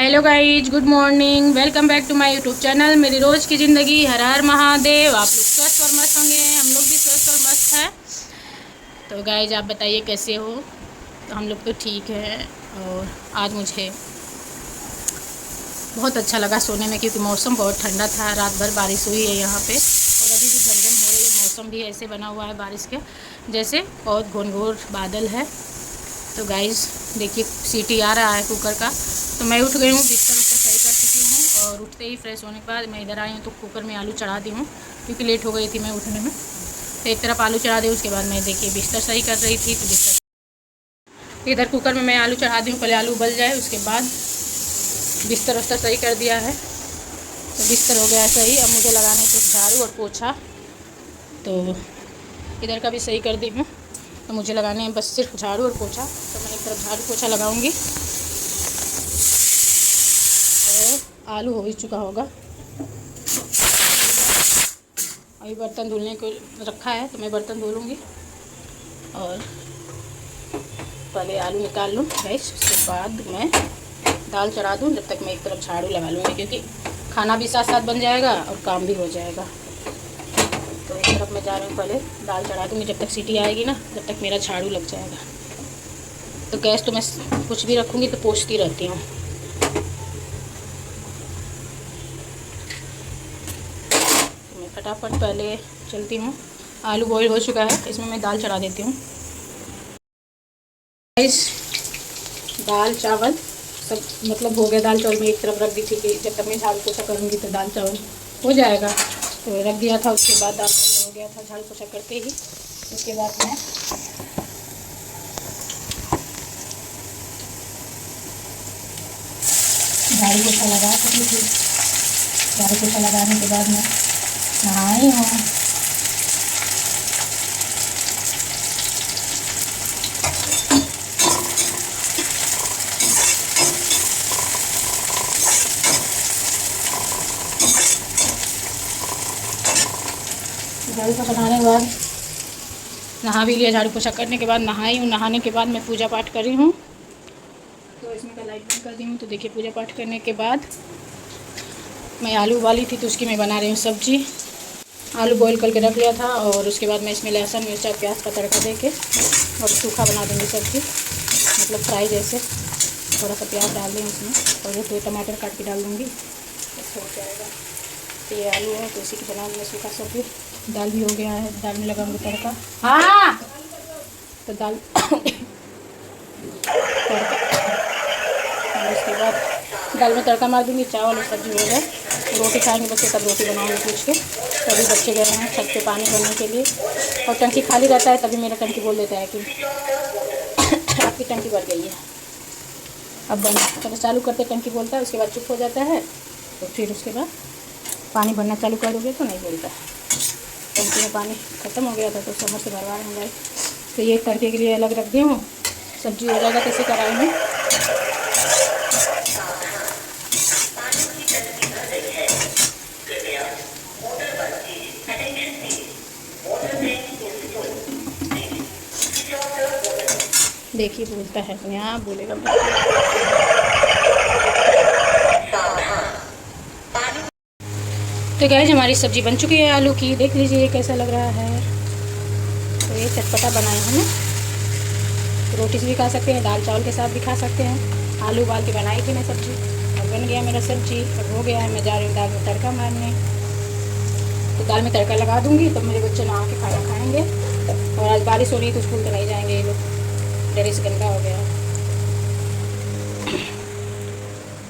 Hello guys, good morning. Welcome back to my YouTube channel मेरी रोज़ की ज़िंदगी। हर हर महादेव। आप लोग स्वस्थ और मस्त होंगे, हम लोग भी स्वस्थ और मस्त हैं। तो गाइज आप बताइए कैसे हो। तो हम लोग तो ठीक है। और आज मुझे बहुत अच्छा लगा सोने में, क्योंकि मौसम बहुत ठंडा था। रात भर बारिश हुई है यहाँ पे, और अभी भी झमझम हो रही है। मौसम भी ऐसे बना हुआ है बारिश के जैसे, बहुत घोर बादल है। तो गाइज देखिए, सीटी आ रहा है कुकर का। तो मैं उठ गई हूँ, बिस्तर उसका सही कर चुकी हूँ, और उठते ही फ्रेश होने के बाद मैं इधर आई हूँ। तो कुकर में आलू चढ़ा दी हूँ, क्योंकि लेट हो गई थी मैं उठने में। तो एक तरफ आलू चढ़ा दी, उसके बाद मैं देखिए बिस्तर सही कर रही थी। तो बिस्तर इधर कुकर में मैं आलू चढ़ा दी हूँ, पहले आलू उबल जाए, उसके बाद बिस्तर उस्तर सही कर दिया है। तो बिस्तर हो गया है सही। अब मुझे लगाने को झाड़ू और पोछा, तो इधर का भी सही कर दी हूँ। तो मुझे लगाने हैं बस सिर्फ झाड़ू और पोछा। तो मैं एक तरफ झाड़ू पोछा लगाऊंगी, और आलू हो ही चुका होगा। अभी बर्तन धुलने को रखा है, तो मैं बर्तन धो लूँगी, और पहले आलू निकाल लूँ गैस। उसके बाद मैं दाल चढ़ा दूँ, जब तक मैं एक तरफ झाड़ू लगा लूँगी, क्योंकि खाना भी साथ साथ बन जाएगा और काम भी हो जाएगा। तो एक तरफ मैं जा रही हूँ, पहले दाल चढ़ा दूँगी। जब तक सीटी आएगी ना, जब तक मेरा झाड़ू लग जाएगा। तो गैस तो मैं कुछ भी रखूँगी तो पोंछती रहती हूँ। तो मैं फटाफट पहले चलती हूँ। आलू बॉईल हो चुका है, इसमें मैं दाल चढ़ा देती हूँ। दाल चावल सब मतलब हो गया। दाल चावल में एक तरफ रख दी थी कि जब तक मैं झाड़ू पोछा करूँगी तो दाल चावल हो जाएगा। तो रख दिया था, उसके बाद दाल चावल हो गया था झाड़ू पोछा करते ही। उसके बाद मैं झाड़ू पोछा लगा चुकी थी। झाड़ू पोछा लगाने के बाद मैं नहाई हूँ। झाड़ू पोछा बनाने के बाद नहा भी लिया। झाड़ू पोछा करने के बाद नहाई हूँ। नहाने के बाद मैं पूजा पाठ करी हूँ। तो इसमें का लाइट बंद कर दी हूँ। तो देखिए, पूजा पाठ करने के बाद मैं आलू उबाली थी, तो उसकी मैं बना रही हूँ सब्जी। आलू बॉईल करके रख लिया था, और उसके बाद मैं इसमें लहसुन मिर्चा प्याज का तड़का देके और सूखा बना दूँगी सब्जी, मतलब फ्राई जैसे। थोड़ा सा प्याज डाल दें उसमें, और ये 2 टमाटर काट के डाल दूँगी, बस हो जाएगा। तो ये आलू है, तो इसी की बना लूँगी सूखा सब्जी। दाल भी हो गया है, दाल में लगाऊंगी तड़का। हाँ, तो दाल तड़का, और उसके बाद दाल में तड़का मार दूँगी। चावल और सब्जी हो गए। रोटी खाएंगे बच्चे, तब रोटी बनाऊँगी पूछ के। तभी बच्चे गए हैं छत पे पानी भरने के लिए, और टंकी खाली रहता है, तभी मेरा टंकी बोल देता है कि आपकी टंकी भर गई है, अब बंद। चलो चालू करते, टंकी बोलता है, उसके बाद चुप हो जाता है। तो फिर उसके बाद पानी भरना चालू कर दोगे तो नहीं बोलता है। टंकी में पानी ख़त्म हो गया था, तो समर से भरवा रहे हैं। तो ये तड़के के लिए अलग रख दी हूँ। सब्जी हो जाएगा कैसे कढ़ाई में। देखिए बोलता है, यहाँ बोलेगा। तो गाइस हमारी सब्ज़ी बन चुकी है आलू की। देख लीजिए कैसा लग रहा है। तो ये चटपटा बनाए हैं, रोटी से भी खा सकते हैं, दाल चावल के साथ भी खा सकते हैं। आलू उबाल के बनाई थी मैं सब्ज़ी, और बन गया मेरा सब्ज़ी, और हो गया है। मैं जा रही हूँ दाल में तड़का मारने। तो दाल में तड़का लगा दूँगी, तो मेरे बच्चे नहा के खाना खाएँगे। और आज बारिश हो रही है, तो स्कूल तो नहीं जाएंगे ये लोग, ड्रेस गंदा हो गया।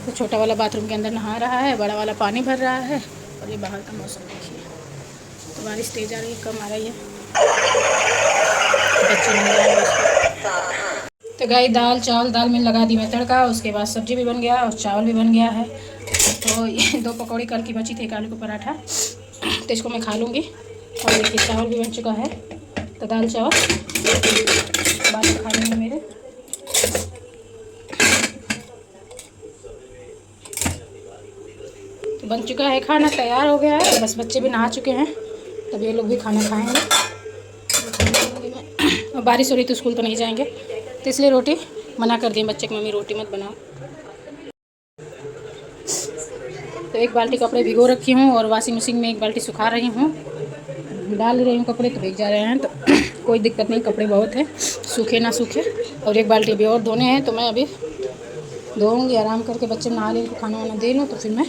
तो छोटा वाला बाथरूम के अंदर नहा रहा है, बड़ा वाला पानी भर रहा है। और ये बाहर का मौसम देखिए, तो बारिश तेज़ आ रही है, कम आ रही है, बच्चे नहीं जाएंगे। तो गाय दाल में लगा दी मैं तड़का। उसके बाद सब्जी भी बन गया और चावल भी बन गया है। तो ये 2 पकौड़ी कल की बची थी, एक आलू का पराठा, तो इसको मैं खा लूँगी। और देखिए चावल भी बन चुका है। तो दाल चावल बाद में खा लेंगे मेरे। तो बन चुका है, खाना तैयार हो गया है। बस बच्चे भी नहा चुके हैं, तब ये लोग भी खाना खाएंगे। और बारिश हो रही तो स्कूल तो नहीं जाएंगे, तो इसलिए रोटी मना कर दी बच्चे की मम्मी रोटी मत बनाओ। तो एक बाल्टी कपड़े भिगो रखी हूँ और वॉशिंग मशीन में एक बाल्टी सुखा रही हूँ, डाल रही हूँ कपड़े तो भीग जा रहे हैं। तो कोई दिक्कत नहीं, कपड़े बहुत हैं, सूखे ना सूखे। और एक बाल्टी भी और धोने हैं, तो मैं अभी धोऊँगी आराम करके, बच्चे नहा लें, खाना वाना दे लूँ तो फिर मैं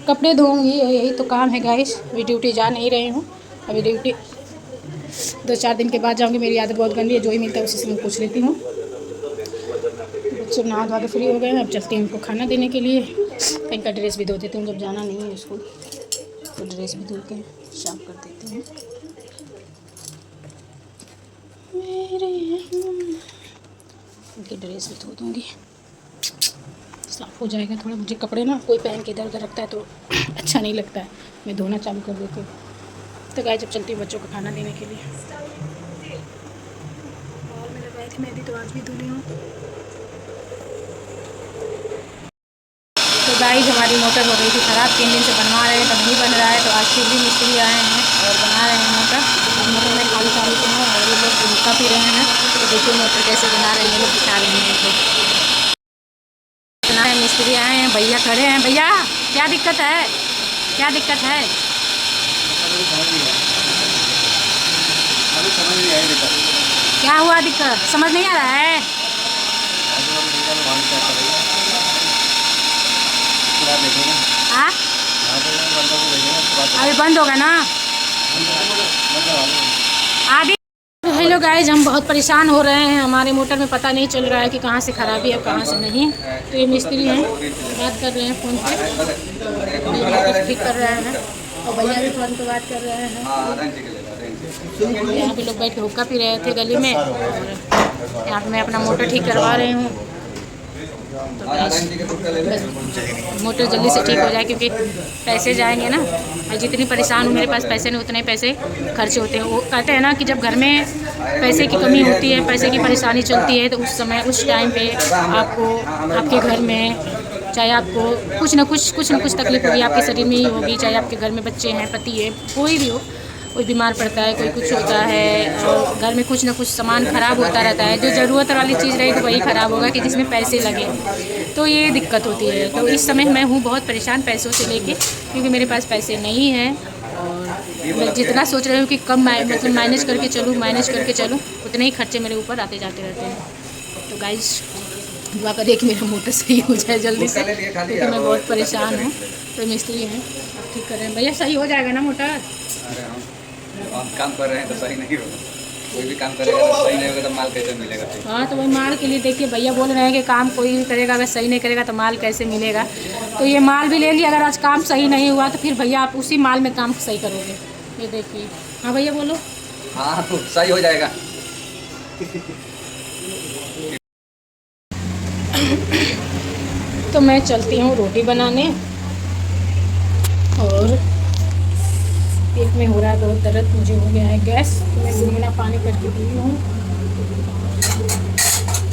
कपड़े धोऊँगी। यही तो काम है गाइस। अभी ड्यूटी जा नहीं रही हूँ, अभी ड्यूटी 2-4 दिन के बाद जाऊँगी। मेरी आदत बहुत गंदी है, जो ही मिलता है उसी से मैं पूछ लेती हूँ। बच्चे नहा धोआ के फ्री हो गए हैं, अब चलती हूँ उनको खाना देने के लिए। कहीं का ड्रेस भी धो देती हूँ, जब जाना नहीं है स्कूल तो ड्रेस भी धो के शाम कर देती हूँ। उनकी ड्रेस भी धो दूँगी, साफ़ हो जाएगा थोड़ा। मुझे कपड़े ना कोई पहन के इधर उधर रखता है तो अच्छा नहीं लगता है, मैं धोना चालू कर देती हूँ। तो गाइस जब चलती हूँ बच्चों को खाना देने के लिए। और मेरे बैग में भी तो आज भी धुली हूँ। तो गाइस हमारी मोटर हो गई थी ख़राब, 3 दिन से बनवा रहे हैं तो नहीं बन रहा है। तो आज फिर भी मिस्त्री आए हैं और बना रहे हैं मोटर। मोटर में खाली चालू के हैं और ये लोग भूखा पी रहे हैं। तो देखिए मोटर कैसे बना रहे हैं, ये लोग दिखा रहे हैं। बना है, मिस्त्री आए हैं, भैया खड़े हैं। भैया क्या दिक्कत है, क्या दिक्कत है? क्या हुआ दिक्कत, समझ नहीं आ रहा है? हाँ अभी बंद होगा ना आदि। हेलो गाइस, हम बहुत परेशान हो रहे हैं। हमारे मोटर में पता नहीं चल रहा है कि कहाँ से ख़राबी है कहाँ से नहीं। तो ये मिस्त्री हैं, बात कर रहे हैं फ़ोन पे, ठीक कर रहे हैं। और भैया भी फ़ोन पे बात कर रहे हैं। यहाँ पे लोग बैठ के हुक्का पी रहे थे गली में, और यहाँ पे मैं अपना मोटर ठीक करवा रही हूँ। तो मोटर जल्दी से ठीक हो जाए, क्योंकि पैसे जाएंगे ना। और जितनी परेशान हूँ, मेरे पास पैसे नहीं, उतने पैसे खर्च होते हैं। वो कहते हैं ना कि जब घर में पैसे की कमी होती है, पैसे की परेशानी चलती है, तो उस समय उस टाइम पे आपको आपके घर में चाहे आपको कुछ ना कुछ तकलीफ होगी, आपके शरीर में ही होगी। चाहे आपके घर में बच्चे हैं, पति है, कोई भी हो, कोई बीमार पड़ता है, कोई कुछ होता है, और घर में कुछ ना कुछ सामान ख़राब होता रहता है। जो ज़रूरत वाली चीज़ रहेगी वही ख़राब होगा कि जिसमें पैसे लगे, तो ये दिक्कत होती है। तो इस समय मैं हूँ बहुत परेशान पैसों से लेके, क्योंकि मेरे पास पैसे नहीं हैं। और मैं जितना सोच रही हूँ कि कम मतलब मैनेज करके चलूँ, उतने ही खर्चे मेरे ऊपर आते जाते रहते हैं। तो गाइस दुआ करिए कि मेरा मोटर सही हो जाए जल्दी से, क्योंकि मैं बहुत परेशान हूँ। तो मिस्त्री हैं, ठीक कर रहे हैं। भैया सही हो जाएगा ना मोटर? हम काम कर रहे हैं तो सही नहीं होगा, कोई भी काम करेगा तो सही नहीं होगा तो माल कैसे मिलेगा? हाँ, तो वही माल के लिए देखिए, भैया बोल रहे हैं कि काम कोई भी करेगा, अगर सही नहीं करेगा तो माल कैसे मिलेगा। तो ये माल भी ले लिया, अगर आज काम सही नहीं हुआ तो फिर भैया आप उसी माल में काम सही करोगे। ये देखिए। हाँ भैया बोलो। हाँ तो सही हो जाएगा। तो मैं चलती हूँ रोटी बनाने, और पेट में हो रहा है बहुत दर्द, मुझे हो गया है गैस। तो मैं गुनगुना पानी करके पी हूँ।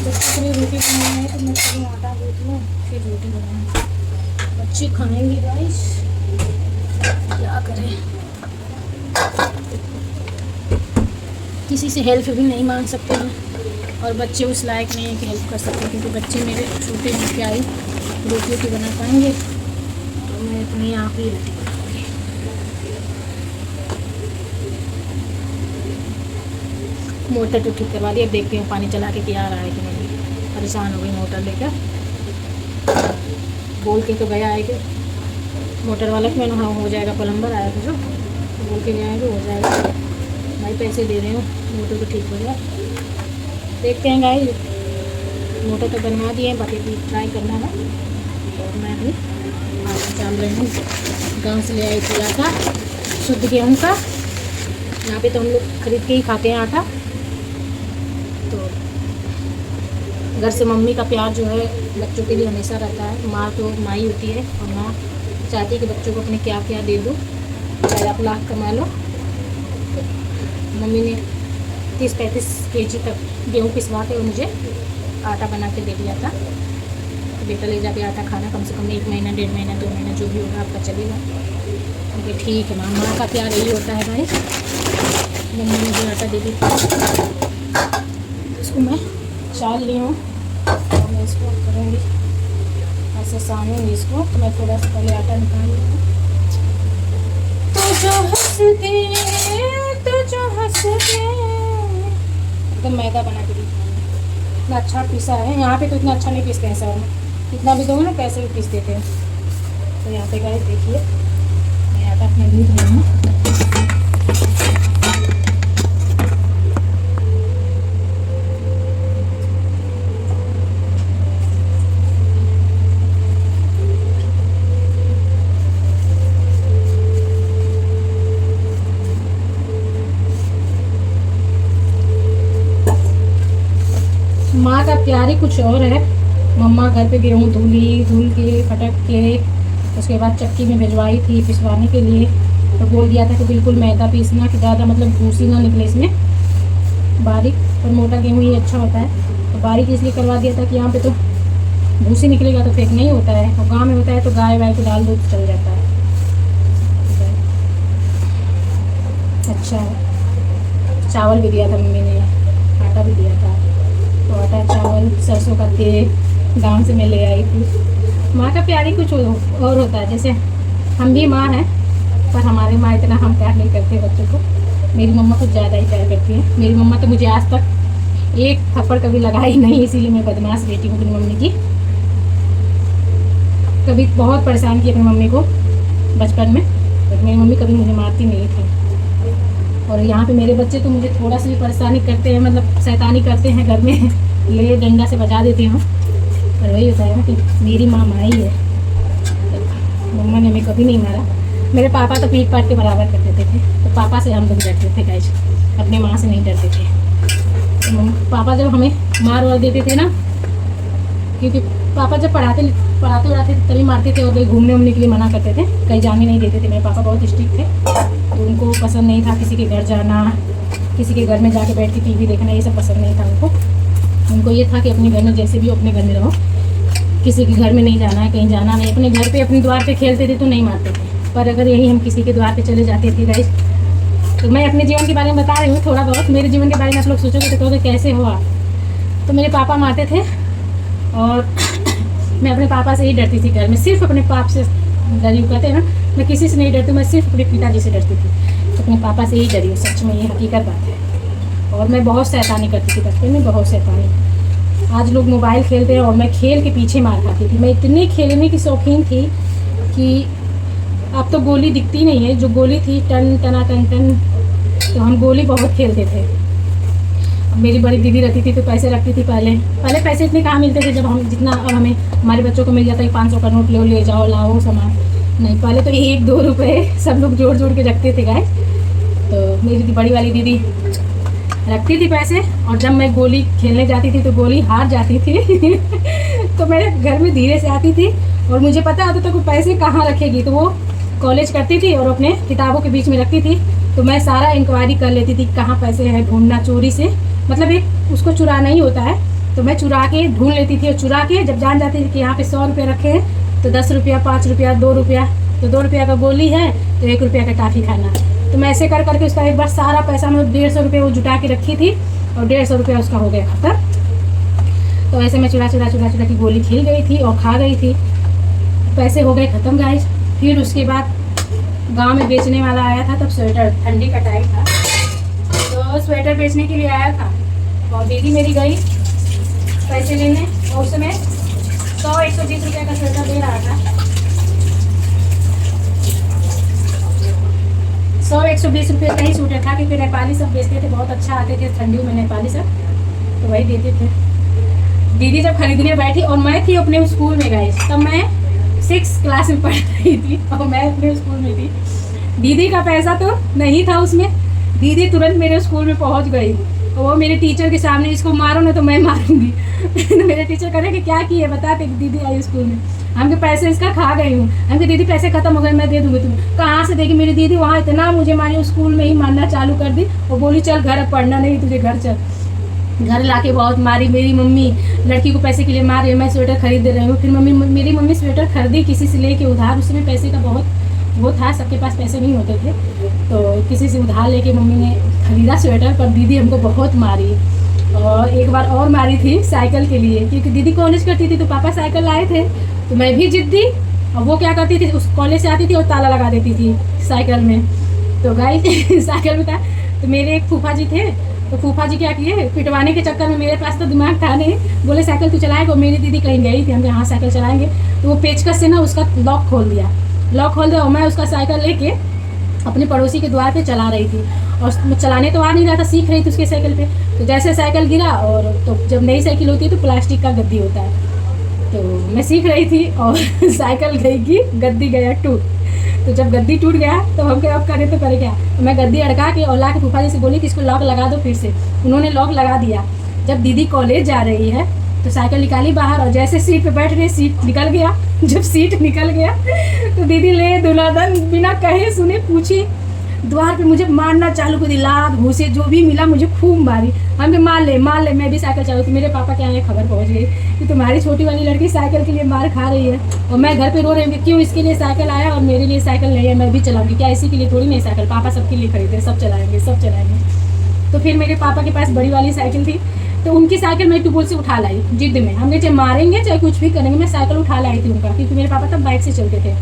बच्चों के लिए रोटी बनाना है, तो मैं पहले आटा गूँथ लूँ फिर रोटी बनाऊँ। बच्चे खाएंगे गाइस, क्या करें। किसी से हेल्प भी नहीं मांग सकते हैं, और बच्चे उस लायक नहीं है कि हेल्प कर सकते, क्योंकि बच्चे मेरे छोटे हैं, क्या ही रोटी बना पाएंगे। तो मैं अपनी आप ही रोटी बनाऊँगी। मोटर तो ठीक करवा दी, अब देखती हूँ पानी चला के क्या आ रहा है कि नहीं। परेशान हो गई मोटर लेकर, बोल के तो गया है कि मोटर वाला कि मैंने हाँ हो जाएगा, प्लम्बर आया था जो, तो बोल के गया है कि हो जाएगा। भाई पैसे दे रहे हूँ, मोटर तो ठीक हो जाए। देखते हैं गाइस, मोटर तो बनवा दिए हैं, बाकी भी ट्राई करना है। और मैं भी आटा चाल रही हूँ, गाँव से ले आई थी आटा, शुद्ध गेहूँ का। यहाँ पे तो हम लोग खरीद के ही खाते हैं आटा। तो घर से मम्मी का प्यार जो है बच्चों के लिए हमेशा रहता है। माँ तो माँ ही होती है, और माँ चाहती है कि बच्चों को अपने क्या क्या दे दो, चाहे आप लाख कमा लो। तो मम्मी ने 30-35 kg तक गेहूँ पिसवा के मुझे आटा बना के दे दिया था। तो बेटा ले जाके आटा खाना, कम से कम 1 महीना, 1.5 महीना, 2 महीना जो भी होगा आपका चलेगा। क्योंकि ठीक है, माँ का प्यार यही होता है भाई। मम्मी ने जो आटा दे दी, इसको मैं चाल ली हूँ, और मैं इसको करूँगी ऐसे से सानूंगी इसको। तो मैं थोड़ा सा पहले आटा निकाल लूँ। तो जो हंस दे एकदम मैदा बना के दिखाऊंगी। इतना अच्छा पीसा है। यहाँ पे तो इतना अच्छा नहीं पीसते हैं सर में, इतना भी दोगे ना कैसे भी पीस देते हैं। तो यहाँ पे गाइस देखिए मैं आटा अपना गूँथ रही हूँ। माँ का प्यार ही कुछ और है। मम्मा घर पे गेहूँ धुल के फटक के उसके बाद चक्की में भिजवाई थी पिसवाने के लिए। तो बोल दिया था कि बिल्कुल मैदा पीसना कि ज़्यादा मतलब भूसी ना निकले इसमें, बारीक और मोटा गेहूँ ही अच्छा होता है। तो बारीक इसलिए करवा दिया था कि यहाँ पे तो भूसी निकलेगा तो फेंक नहीं होता है, और गाँव में होता है तो गाय वाय को डाल दो तो चल जाता है। अच्छा है। चावल भी दिया था मम्मी ने, आटा भी दिया था। तो आटा चावल सरसों का तेल गाँव से मैं ले आई थी। माँ का प्यार ही कुछ और होता है। जैसे हम भी माँ हैं पर हमारी माँ इतना हम प्यार नहीं करते बच्चों को। मेरी मम्मा कुछ ज़्यादा ही प्यार करती है। मेरी मम्मा तो मुझे आज तक एक थप्पड़ कभी लगाई नहीं, इसीलिए मैं बदमाश बेटी हूँ अपनी मम्मी की। कभी बहुत परेशान की अपनी मम्मी को बचपन में, बट मेरी मम्मी कभी मुझे मारती नहीं थी। और यहाँ पे मेरे बच्चे तो मुझे थोड़ा सा भी परेशानी करते हैं, मतलब शैतानी करते हैं घर में ले डंडा से बजा देती हूँ। और वही होता है ना कि मेरी माँ माँ ही है। मम्मा ने हमें कभी नहीं मारा। मेरे पापा तो पीट पाट के बराबर कर देते थे। तो पापा से हम लोग डरते थे गाइस, अपने माँ से नहीं डरते थे। तो पापा जब हमें मार वार देते थे ना, क्योंकि पापा जब पढ़ाते उड़ाते तभी मारते थे, और कहीं घूमने उमने के लिए मना करते थे, कहीं जाने नहीं देते थे। मेरे पापा बहुत स्ट्रिक्ट थे, तो उनको पसंद नहीं था किसी के घर जाना, किसी के घर में जाके बैठ के टीवी देखना, ये सब पसंद नहीं था उनको ये था कि अपने घर में जैसे भी हो अपने घर में रहो, किसी के घर में नहीं जाना है, कहीं जाना नहीं। अपने घर पे अपने द्वार पे खेलते थे तो नहीं मारते थे। पर अगर यही हम किसी के द्वार पे चले जाते थे गाइस, तो मैं अपने जीवन के बारे में बता रही हूँ थोड़ा बहुत। मेरे जीवन के बारे में आप लोग सोचोगे तो कहोगे कैसे हो आप। तो मेरे पापा मारते थे और मैं अपने पापा से ही डरती थी घर में, सिर्फ अपने पाप से डरी हूँ। कहते हैं ना, मैं किसी से नहीं डरती, मैं सिर्फ अपने पिताजी से डरती थी। तो अपने पापा से ही डरी हूँ, सच में ये हकीकत बात है। और मैं बहुत शैतानी करती थी बचपन में, बहुत शैतानी। आज लोग मोबाइल खेलते हैं और मैं खेल के पीछे मार खाती थी। मैं इतनी खेलने की शौकीन थी कि अब तो गोली दिखती नहीं है, जो गोली थी टन टना टन टन, तो हम गोली बहुत खेलते थे। मेरी बड़ी दीदी रहती थी तो पैसे रखती थी। पहले पैसे इतने कहाँ मिलते थे जब हम जितना अब हमें हमारे बच्चों को मिल जाता है 500 का नोट ले जाओ लाओ सामान। नहीं, पहले तो 1-2 रुपये सब लोग जोड़ जोड़ के रखते थे गाइस। तो मेरी बड़ी वाली दीदी रखती थी पैसे, और जब मैं गोली खेलने जाती थी तो गोली हार जाती थी तो मेरे घर में धीरे से आती थी और मुझे पता होता था कि पैसे कहाँ रखेगी। तो वो कॉलेज करती थी और अपने किताबों के बीच में रखती थी। तो मैं सारा इंक्वायरी कर लेती थी कहाँ पैसे हैं, ढूंढना चोरी से, मतलब एक उसको चुराना ही होता है। तो मैं चुरा के ढूंढ लेती थी, और चुरा के जब जान जाती थी कि यहाँ पे 100 रुपये रखे हैं तो 10 रुपया, 5 रुपया, 2 रुपया, तो 2 रुपया का गोली है तो 1 रुपया का टाफी खाना। तो मैं ऐसे कर करके उसका एक बार सारा पैसा मैं 150 रुपये वो जुटा के रखी थी, और 150 रुपया उसका हो गया खत्म। तो ऐसे मैं चुरा की गोली खेल गई थी और खा गई थी। पैसे हो गए ख़त्म गाइस। फिर उसके बाद गांव में बेचने वाला आया था, तब स्वेटर, ठंडी का टाइम था तो स्वेटर बेचने के लिए आया था। और दीदी मेरी गई पैसे लेने, और उस समय 100-120 रुपये का स्वेटर दे रहा था। 100-120 रुपये का ही स्वेटर था, क्योंकि नेपाली सब बेचते थे, बहुत अच्छा आते थे ठंडियों में नेपाली सब, तो वही देते थे। दीदी जब खरीदने बैठी और मैं थी अपने स्कूल में गई, तब मैं 6th क्लास में पढ़ रही थी और मैं अपने स्कूल में थी। दीदी का पैसा तो नहीं था उसमें। दीदी तुरंत मेरे स्कूल में पहुंच गई और वो मेरे टीचर के सामने, इसको मारो ना तो मैं मारूंगी तो मेरे टीचर कह रहे कि क्या किए बता, ते दीदी आई स्कूल में, हमके पैसे इसका खा गई हूँ। हमके दीदी पैसे खत्म हो गए, मैं दे दूँगी तुम्हें। कहाँ से देगी मेरी दीदी, वहाँ इतना मुझे मारी, स्कूल में ही मारना चालू कर दी और बोली चल घर, अब पढ़ना नहीं तुझे, घर चल। घर लाके बहुत मारी। मेरी मम्मी लड़की को पैसे के लिए मार रही है, मैं स्वेटर खरीद दे रही हूँ। फिर मेरी मम्मी स्वेटर खरीदी किसी से लेके उधार, उसमें पैसे का बहुत वो था, सबके पास पैसे नहीं होते थे, तो किसी से उधार लेके मम्मी ने खरीदा स्वेटर। पर दीदी हमको बहुत मारी, और एक बार और मारी थी साइकिल के लिए, क्योंकि दीदी कॉलेज करती थी तो पापा साइकिल लाए थे, तो तो मैं भी जिद्दी। और वो क्या करती थी, उस कॉलेज से आती थी और ताला लगा देती थी साइकिल में। तो गाइस साइकिल में था, तो मेरे एक फूफा जी थे, तो फूफा जी क्या किए, पिटवाने के चक्कर में, मेरे पास तो दिमाग था नहीं, बोले साइकिल तू चलाएगा। और मेरी दीदी कहीं गई थी, हम यहाँ साइकिल चलाएंगे, तो वो पेचकस से ना उसका लॉक खोल दिया और मैं उसका साइकिल लेके अपने पड़ोसी के द्वार पे चला रही थी। और चलाने तो आ नहीं रहा था, सीख रही थी उसके साइकिल पे। तो जैसे साइकिल गिरा, और तो जब नई साइकिल होती है तो प्लास्टिक का गद्दी होता है, तो मैं सीख रही थी और साइकिल गई कि गद्दी गया टूट। तो जब गद्दी टूट गया तो हम क्या अब करें, तो करे क्या, तो मैं गद्दी अड़का के और ला के फूफा जी से बोली कि इसको लॉक लगा दो फिर से। उन्होंने लॉक लगा दिया। जब दीदी कॉलेज जा रही है तो साइकिल निकाली बाहर, और जैसे सीट पे बैठ रही, सीट निकल गया। जब सीट निकल गया तो दीदी ले दुलाधन बिना कहे सुने पूछे द्वार पे मुझे मारना चालू कर दी, लात घूसे जो भी मिला मुझे खूब मारी। हमने मार ले। मैं भी साइकिल चलाती। मेरे पापा क्या है, खबर पहुंच गई कि तुम्हारी छोटी वाली लड़की साइकिल के लिए मार खा रही है। और मैं घर पे रो रही हूँ, क्यों इसके लिए साइकिल आया और मेरे लिए साइकिल नहीं है, मैं भी चलाऊंगी क्या, इसी के लिए थोड़ी नहीं साइकिल, पापा सबके लिए खरीदे, सब चलाएंगे। तो फिर मेरे पापा के पास बड़ी वाली साइकिल थी, तो उनकी साइकिल मैं टूबोल से उठा लाई जिद में। हमने चाहे मारेंगे चाहे कुछ भी करेंगे, मैं साइकिल उठा लाई थी उनका, क्योंकि मेरे पापा तब बाइक से चलते थे।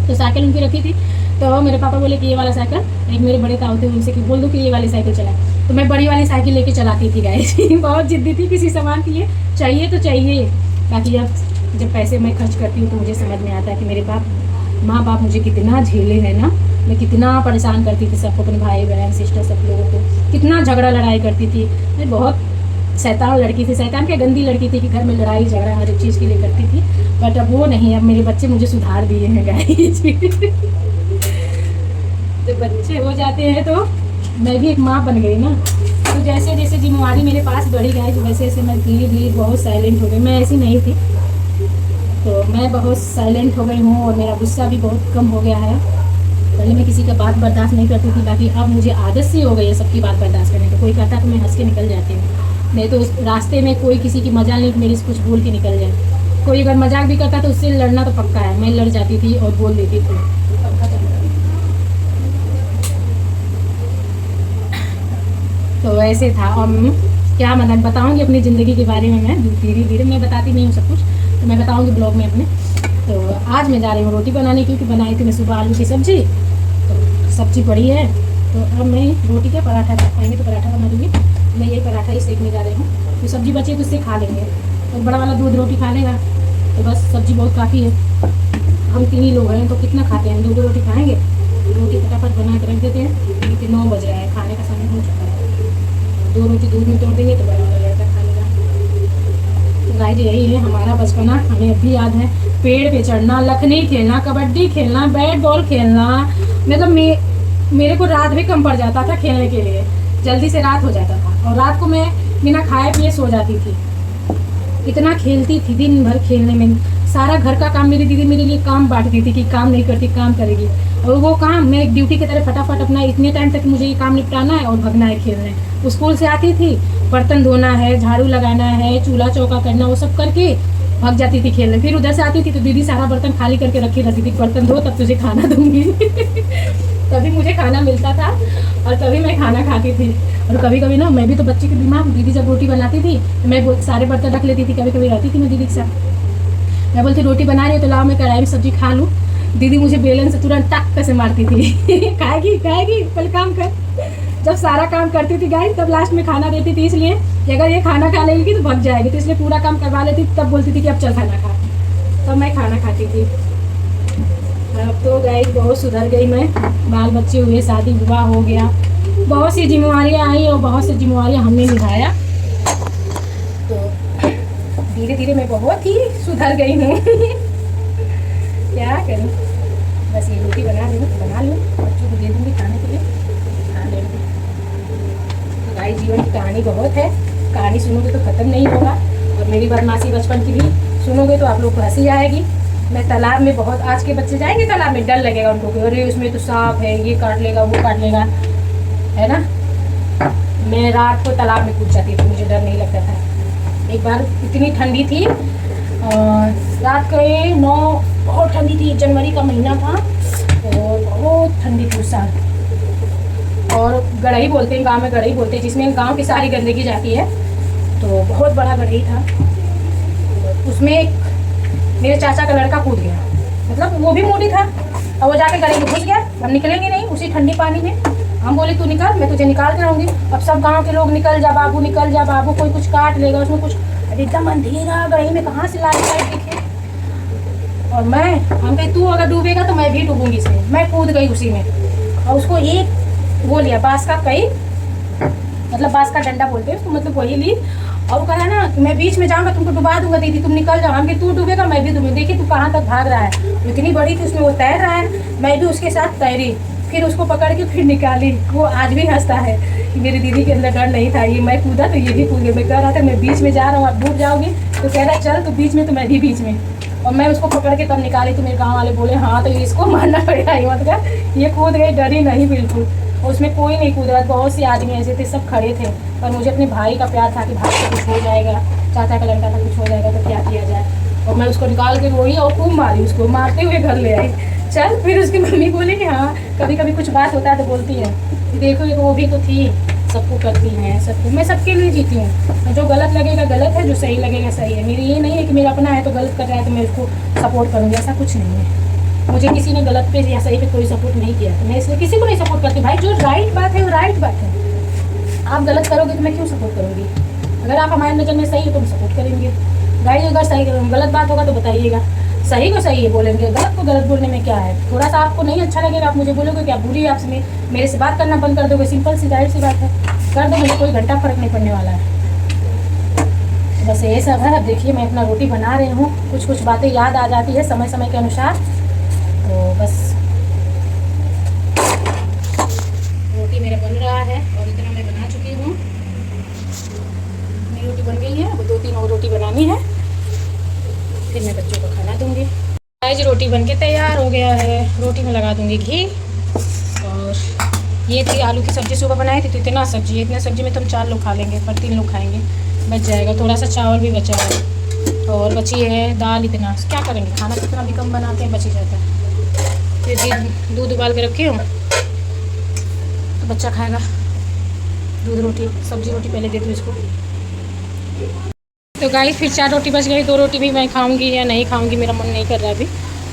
तो साइकिल उनकी रखी थी, तो मेरे पापा बोले कि ये वाला साइकिल, एक मेरे बड़े ताऊ थे, उनसे कि बोल दो कि ये वाली साइकिल चलाए। तो मैं बड़ी वाली साइकिल लेके चलाती थी गाइस। बहुत जिद्दी थी, किसी सामान की ये चाहिए तो चाहिए। बाकी जब पैसे मैं खर्च करती हूँ तो मुझे समझ में आता है कि मेरे माँ बाप मुझे कितना झेले हैं ना। मैं कितना परेशान करती थी सबको, अपने भाई बहन सिस्टर सब लोगों को, कितना झगड़ा लड़ाई करती थी। मैं बहुत शैतान लड़की थी, शैतान क्या गंदी लड़की थी कि घर में लड़ाई झगड़ा हर एक चीज़ के लिए करती थी। बट अब वो नहीं, अब मेरे बच्चे मुझे सुधार दिए हैं गाइस। जब बच्चे हो जाते हैं तो मैं भी एक माँ बन गई ना। तो जैसे जैसे जिम्मेवारी मेरे पास बढ़ी गई, वैसे वैसे मैं धीरे धीरे बहुत साइलेंट हो गई। मैं ऐसी नहीं थी, तो मैं बहुत साइलेंट हो गई हूँ और मेरा गुस्सा भी बहुत कम हो गया है। पहले मैं किसी का बात बर्दाश्त नहीं करती थी, बाकी अब मुझे आदत सी हो गई है सबकी बात बर्दाश्त करने की। कोई कहता तो मैं हंस के निकल जाती हूँ, नहीं तो उस रास्ते में कोई किसी की मजाक नहीं, मेरे से कुछ बोल के निकल जाए। कोई अगर मजाक भी करता तो उससे लड़ना तो पक्का है, मैं लड़ जाती थी और बोल देती थी। तो ऐसे था। और क्या मतलब बताऊँगी अपनी ज़िंदगी के बारे में, मैं धीरे धीरे मैं बताती नहीं हूँ सब कुछ, तो मैं बताऊँगी ब्लॉग में अपने। तो आज मैं जा रही हूँ रोटी बनाने, क्योंकि बनाई थी मैं सुबह आलू की सब्ज़ी, तो सब्ज़ी पड़ी है। तो अब मैं रोटी का पराठा खाएंगे तो पराठा बना दूँगी। मैं यही पराठा ही सेकने जा रही हूँ, तो सब्ज़ी बचे तो उससे खा लेंगे। और बड़ा वाला दूध रोटी खा लेगा, तो बस सब्ज़ी बहुत काफ़ी है। हम 3 ही लोग हैं तो कितना खाते हैं, 2 रोटी खाएँगे। रोटी फटाफट बना के रख देते हैं, क्योंकि 9 बज रहा है, खाने का समय हो चुका है। 2 रोटी दूध में तोड़ देंगे तो बड़ा वाला लड़का खा लेगा। तो गाइस यही है हमारा बचपना, हमें अभी याद है। पेड़ पे चढ़ना, लखनी खेलना, कबड्डी खेलना, बैट बॉल खेलना। मतलब मेरे को रात भी कम पड़ जाता था खेलने के लिए, जल्दी से रात हो जाता था। और रात को मैं बिना खाए पिए सो जाती थी, इतना खेलती थी दिन भर खेलने में। सारा घर का काम मेरी दीदी मेरे लिए काम बांटती थी कि काम नहीं करती काम करेगी, और वो काम मैं एक ड्यूटी की तरह फटाफट अपना इतने टाइम तक मुझे ये काम निपटाना है और भगना है खेलने। स्कूल से आती थी, बर्तन धोना है, झाड़ू लगाना है, चूल्हा चौका करना, वो सब करके भाग जाती थी खेलने। फिर उधर से आती थी तो दीदी सारा बर्तन खाली करके रखी रहती थी, बर्तन धो तब तुझे खाना दूंगी। तभी मुझे खाना मिलता था और तभी मैं खाना खाती थी। और कभी कभी ना मैं भी तो बच्चे के दिमाग, दीदी जब रोटी बनाती थी तो मैं सारे बर्तन रख लेती थी। कभी कभी रहती थी मैं दीदी के साथ, मैं बोलती रोटी बना रही हो तो लाओ मैं कढ़ाई में सब्जी खा लूँ। दीदी मुझे बेलन से तुरंत टक से मारती थी। खाएगी पहले काम कर। जब सारा काम करती थी गाइस तब लास्ट में खाना देती थी, इसलिए कि अगर ये खाना खा लेगी तो भग जाएगी, तो इसलिए पूरा काम करवा लेती, तब बोलती थी कि अब चल खाना खा, तब मैं खाना खाती थी। अब तो गाइस बहुत सुधर गई मैं, बाल बच्चे हुए, शादी विवाह हो गया, बहुत सी जिम्मेवारियाँ आई और बहुत सी जिम्मेवारियाँ हमने निभाया। तो धीरे धीरे मैं बहुत ही सुधर गई हूँ। क्या करूँ, बस ये रोटी बना लूँ बच्चों को दे दूँगी खाने के लिए, खा लेंगे। तो गाइस जीवन की कहानी बहुत है, कहानी सुनोगे तो ख़त्म नहीं होगा। और मेरी बदमाशी बचपन की भी सुनोगे तो आप लोग को हंसी आएगी। मैं तालाब में बहुत, आज के बच्चे जाएंगे तालाब में, डर लगेगा उनको कि अरे उसमें तो सांप है, ये काट लेगा वो काट लेगा, है ना। मैं रात को तालाब में कूद जाती थी, मुझे डर नहीं लगता था। एक बार इतनी ठंडी थी, रात के 9, बहुत ठंडी थी, जनवरी का महीना था और बहुत ठंडी थी उस साल। और गढ़ई बोलते हैं, गाँव में गढ़ई बोलते हैं, जिसमें गाँव की सारी गंदगी जाती है। तो बहुत बड़ा गढ़ई था, उसमें मेरे चाचा का लड़का कूद गया, मतलब वो भी मोटी था, और वो जाके गले में घुस गया। हम निकलेंगे नहीं उसी ठंडी पानी में। हम बोले तू निकल, मैं तुझे निकाल के रहूँगी। अब सब गांव के लोग निकल जा बाबू, निकल जा बाबू, कोई कुछ काट लेगा उसमें कुछ। अरे एकदम अंधेरा, गई में कहाँ से लाइट दिखे। और हम कही तू अगर डूबेगा तो मैं भी डूबूंगी इसमें। मैं कूद गई उसी में, और उसको एक वो लिया बांस का कई, मतलब बांस का डंडा बोलते हैं उसको, मतलब वही ली। और वो कहा ना कि मैं बीच में जाऊँगा तुमको डुबा दूंगा दीदी, तुम निकल जाओ। हम कि तू डूबेगा मैं भी डूबूंगी। देखिए तू कहाँ तक भाग रहा है, इतनी बड़ी थी उसमें वो तैर रहा है, मैं भी उसके साथ तैरी। फिर उसको पकड़ के फिर निकाली। वो आज भी हंसता है कि मेरी दीदी के अंदर डर नहीं था, ये मैं कूदा तो ये भी कूद गई। मैं कह रहा था मैं बीच में जा रहा हूँ, आप डूब जाओगे, तो कह रहा चल तो बीच में, तो मैं भी बीच में। और मैं उसको पकड़ के तब निकाली तो मेरे गाँव वाले बोले हाँ तो इसको मारना पड़ेगा हिम्मत का, ये कूद गई, डरी नहीं बिल्कुल। और उसमें कोई नहीं कूद रहा, बहुत से आदमी ऐसे थे सब खड़े थे। पर मुझे अपने भाई का प्यार था कि भाई को कुछ हो जाएगा, चाचा का लड़का का कुछ हो जाएगा तो क्या किया जाए। और मैं उसको निकाल के रोई और खूब मारी, उसको मारते हुए घर ले आई। चल फिर उसकी मम्मी बोली कि हाँ कभी कभी कुछ बात होता है तो बोलती है कि देखो एक वो भी तो थी, सबको करती हैं सबको। मैं सबके लिए जीती हूँ, जो गलत लगेगा गलत है, जो सही लगेगा सही है। मेरी ये नहीं है कि मेरा अपना है तो गलत कर रहा है तो मैं उसको सपोर्ट करूँगी, ऐसा कुछ नहीं है। मुझे किसी ने गलत पे या सही पे कोई सपोर्ट नहीं किया, तो मैं इसलिए किसी को नहीं सपोर्ट करती। भाई जो राइट बात है वो राइट बात है, आप गलत करोगे तो मैं क्यों सपोर्ट करूँगी। अगर आप हमारी नज़र में सही हो तो हम सपोर्ट करेंगे। भाई अगर सही गलत बात होगा तो बताइएगा, सही को सही है बोलेंगे, गलत को गलत बोलने में क्या है। थोड़ा सा आपको नहीं अच्छा लगेगा, आप मुझे बोलोगे कि आप बुरी, आपसे मेरे से बात करना बंद कर दोगे, सिंपल सी जाहिर सी बात है, कर दो, मुझे कोई घंटा फर्क नहीं पड़ने वाला है। बस ये सब है। अब देखिए मैं अपना रोटी बना रही हूँ, कुछ कुछ बातें याद आ जाती है समय समय के अनुसार, तो बस रोटी मेरा बन रहा है और इतना मैं बना चुकी हूँ। मेरी रोटी बन गई है, अब 2-3 और रोटी बनानी है, फिर मैं बच्चों को खाना दूँगी। आज रोटी बनके तैयार हो गया है, रोटी में लगा दूँगी घी। और ये थी आलू की सब्ज़ी सुबह बनाई थी, तो इतना सब्ज़ी, इतने सब्ज़ी में तो हम 4 लोग खा लेंगे, पर 3 लोग खाएंगे, बच जाएगा। थोड़ा सा चावल भी बचा है और बची है दाल, इतना क्या करेंगे, खाना कितना भी कम बनाते हैं, बच ही जाता है। फिर दूध उबाल के रखी हूँ तो बच्चा खाएगा दूध रोटी, सब्ज़ी रोटी पहले दे दूँ इसको। तो गाइस फिर 4 रोटी बच गई, 2 रोटी भी मैं खाऊंगी या नहीं खाऊंगी मेरा मन नहीं कर रहा अभी,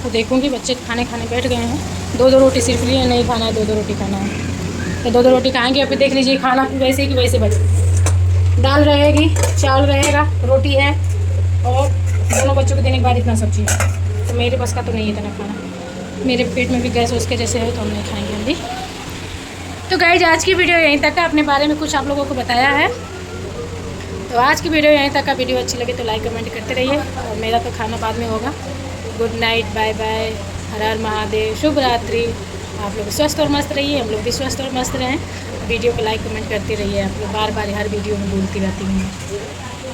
तो देखूंगी। बच्चे खाने बैठ गए हैं, 2-2 रोटी सिर्फ लिए, नहीं खाना है 2-2 रोटी खाना है, तो 2-2 रोटी खाएंगे। अभी देख लीजिए खाना वैसे कि वैसे बच, दाल रहेगी, चावल रहेगा, रोटी है, और दोनों बच्चों को देने के बाद इतना सब्जी है, तो मेरे पास का तो नहीं है इतना खाना। मेरे पेट में भी गैस उसके जैसे है तो हम नहीं खाएंगे अभी। तो गाइस आज की वीडियो यहीं तक है, अपने बारे में कुछ आप लोगों को बताया है, तो आज की वीडियो यहीं तक का। वीडियो अच्छी लगे तो लाइक कमेंट करते रहिए, और मेरा तो खाना बाद में होगा। गुड नाइट, बाय बाय, हर हर महादेव, शुभ रात्रि। आप लोग स्वस्थ और मस्त रहिए, हम लोग भी स्वस्थ और मस्त रहें। वीडियो को लाइक कमेंट करते रहिए, आप लोग बार बार हर वीडियो में बोलती रहती हूँ।